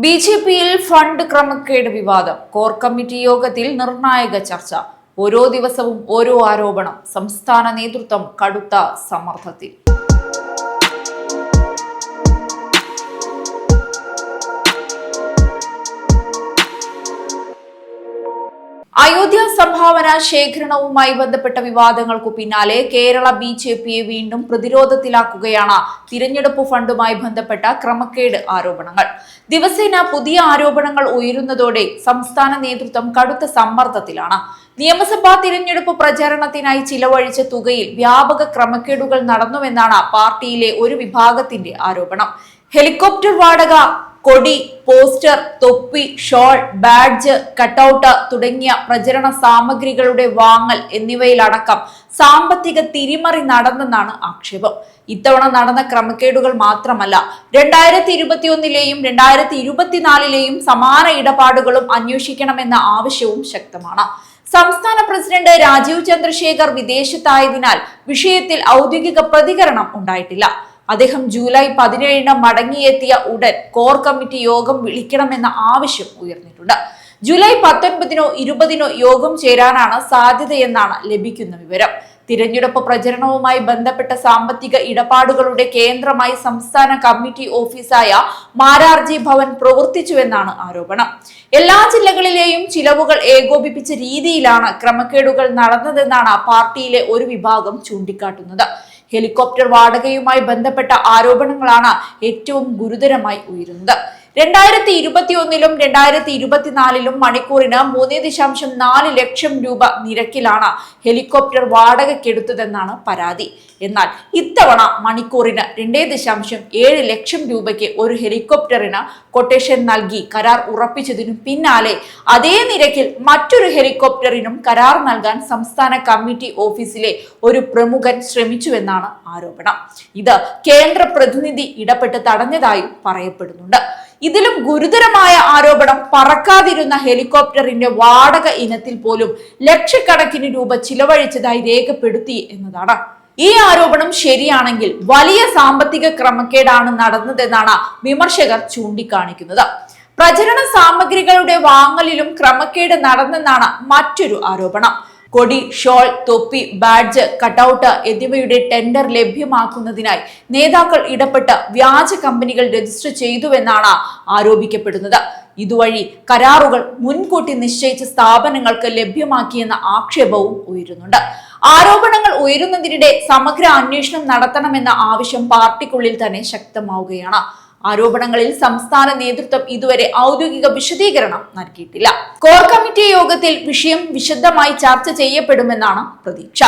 ബിജെപിയിൽ ഫണ്ട് ക്രമക്കേട് വിവാദം. കോർ കമ്മിറ്റി യോഗത്തിൽ നിർണായക ചർച്ച. ഓരോ ദിവസവും ഓരോ ആരോപണം. സംസ്ഥാന നേതൃത്വം കടുത്ത സമ്മർദ്ദത്തിൽ. അയോധ്യ സംഭാവന ശേഖരണവുമായി ബന്ധപ്പെട്ട വിവാദങ്ങൾക്കു പിന്നാലെ കേരള ബിജെപിയെ വീണ്ടും പ്രതിരോധത്തിലാക്കുകയാണ് തിരഞ്ഞെടുപ്പ് ഫണ്ടുമായി ബന്ധപ്പെട്ട ക്രമക്കേട് ആരോപണങ്ങൾ. ദിവസേന പുതിയ ആരോപണങ്ങൾ ഉയരുന്നതോടെ സംസ്ഥാന നേതൃത്വം കടുത്ത സമ്മർദ്ദത്തിലാണ്. നിയമസഭാ തിരഞ്ഞെടുപ്പ് പ്രചാരണത്തിനായി ചിലവഴിച്ച തുകയിൽ വ്യാപക ക്രമക്കേടുകൾ നടന്നുവെന്നാണ് പാർട്ടിയിലെ ഒരു വിഭാഗത്തിന്റെ ആരോപണം. ഹെലികോപ്റ്റർ വാടക, കൊടി, പോസ്റ്റർ, തൊപ്പി, ഷോൾ, ബാഡ്ജ്, കട്ടൌട്ട് തുടങ്ങിയ പ്രചരണ സാമഗ്രികളുടെ വാങ്ങൽ എന്നിവയിലടക്കം സാമ്പത്തിക തിരിമറി നടന്നെന്നാണ് ആക്ഷേപം. ഇത്തവണ നടന്ന ക്രമക്കേടുകൾ മാത്രമല്ല, 2021-ലെയും 2024-ലെയും സമാന ഇടപാടുകളും അന്വേഷിക്കണമെന്ന ആവശ്യവും ശക്തമാണ്. സംസ്ഥാന പ്രസിഡന്റ് രാജീവ് ചന്ദ്രശേഖർ വിദേശത്തായതിനാൽ വിഷയത്തിൽ ഔദ്യോഗിക പ്രതികരണം ഉണ്ടായിട്ടില്ല. അദ്ദേഹം ജൂലൈ 17-ന് മടങ്ങിയെത്തിയ ഉടൻ കോർ കമ്മിറ്റി യോഗം വിളിക്കണമെന്ന ആവശ്യം ഉയർന്നിട്ടുണ്ട്. ജൂലൈ 19-നോ 20-നോ യോഗം ചേരാനാണ് സാധ്യതയെന്നാണ് ലഭിക്കുന്ന വിവരം. തിരഞ്ഞെടുപ്പ് പ്രചരണവുമായി ബന്ധപ്പെട്ട സാമ്പത്തിക ഇടപാടുകളുടെ കേന്ദ്രമായി സംസ്ഥാന കമ്മിറ്റി ഓഫീസായ മാരാർജി ഭവൻ പ്രവർത്തിച്ചുവെന്നാണ് ആരോപണം. എല്ലാ ജില്ലകളിലെയും ചിലവുകൾ ഏകോപിപ്പിച്ച രീതിയിലാണ് ക്രമക്കേടുകൾ നടന്നതെന്നാണ് പാർട്ടിയിലെ ഒരു വിഭാഗം ചൂണ്ടിക്കാട്ടുന്നത്. ഹെലികോപ്റ്റർ വാടകയുമായി ബന്ധപ്പെട്ട ആരോപണങ്ങളാണ് ഏറ്റവും ഗുരുതരമായി ഉയരുന്നത്. 2021-ലും 2024-ലും മണിക്കൂറിന് 3.4 ലക്ഷം രൂപ നിരക്കിലാണ് ഹെലികോപ്റ്റർ വാടകയ്ക്കെടുത്തതെന്നാണ് പരാതി. എന്നാൽ ഇത്തവണ മണിക്കൂറിന് 2.7 ലക്ഷം രൂപയ്ക്ക് ഒരു ഹെലികോപ്റ്ററിന് കൊട്ടേഷൻ നൽകി കരാർ ഉറപ്പിച്ചതിനു പിന്നാലെ അതേ നിരക്കിൽ മറ്റൊരു ഹെലികോപ്റ്ററിനും കരാർ നൽകാൻ സംസ്ഥാന കമ്മിറ്റി ഓഫീസിലെ ഒരു പ്രമുഖൻ ശ്രമിച്ചുവെന്നാണ് ആരോപണം. ഇത് കേന്ദ്ര പ്രതിനിധി ഇടപെട്ട് തടഞ്ഞതായും പറയപ്പെടുന്നുണ്ട്. ഇതിലും ഗുരുതരമായ ആരോപണം പറക്കാതിരുന്ന ഹെലികോപ്റ്ററിന്റെ വാടക ഇനത്തിൽ പോലും ലക്ഷക്കണക്കിന് രൂപ ചിലവഴിച്ചതായി രേഖപ്പെടുത്തി എന്നതാണ്. ഈ ആരോപണം ശരിയാണെങ്കിൽ വലിയ സാമ്പത്തിക ക്രമക്കേടാണ് നടന്നതെന്നാണ് വിമർശകർ ചൂണ്ടിക്കാണിക്കുന്നത്. പ്രചരണ സാമഗ്രികളുടെ വാങ്ങലിലും ക്രമക്കേട് നടന്നെന്നാണ് മറ്റൊരു ആരോപണം. കൊടി, ഷോൾ, തൊപ്പി, ബാഡ്ജ്, കട്ടൌട്ട് എന്നിവയുടെ ടെൻഡർ ലഭ്യമാക്കുന്നതിനായി നേതാക്കൾ ഇടപെട്ട് വ്യാജ കമ്പനികൾ രജിസ്റ്റർ ചെയ്തുവെന്നാണ് ആരോപിക്കപ്പെടുന്നത്. ഇതുവഴി കരാറുകൾ മുൻകൂട്ടി നിശ്ചയിച്ച സ്ഥാപനങ്ങൾക്ക് ലഭ്യമാക്കിയെന്ന ആക്ഷേപവും ഉയരുന്നുണ്ട്. ആരോപണങ്ങൾ ഉയരുന്നതിനിടെ സമഗ്ര അന്വേഷണം നടത്തണമെന്ന ആവശ്യം പാർട്ടിക്കുള്ളിൽ തന്നെ ശക്തമാവുകയാണ്. ആരോപണങ്ങളിൽ സംസ്ഥാന നേതൃത്വം ഇതുവരെ ഔദ്യോഗിക വിശദീകരണം നൽകിയിട്ടില്ല. കോർ കമ്മിറ്റി യോഗത്തിൽ വിഷയം വിശദമായി ചർച്ച ചെയ്യപ്പെടുമെന്നാണ് പ്രതീക്ഷ.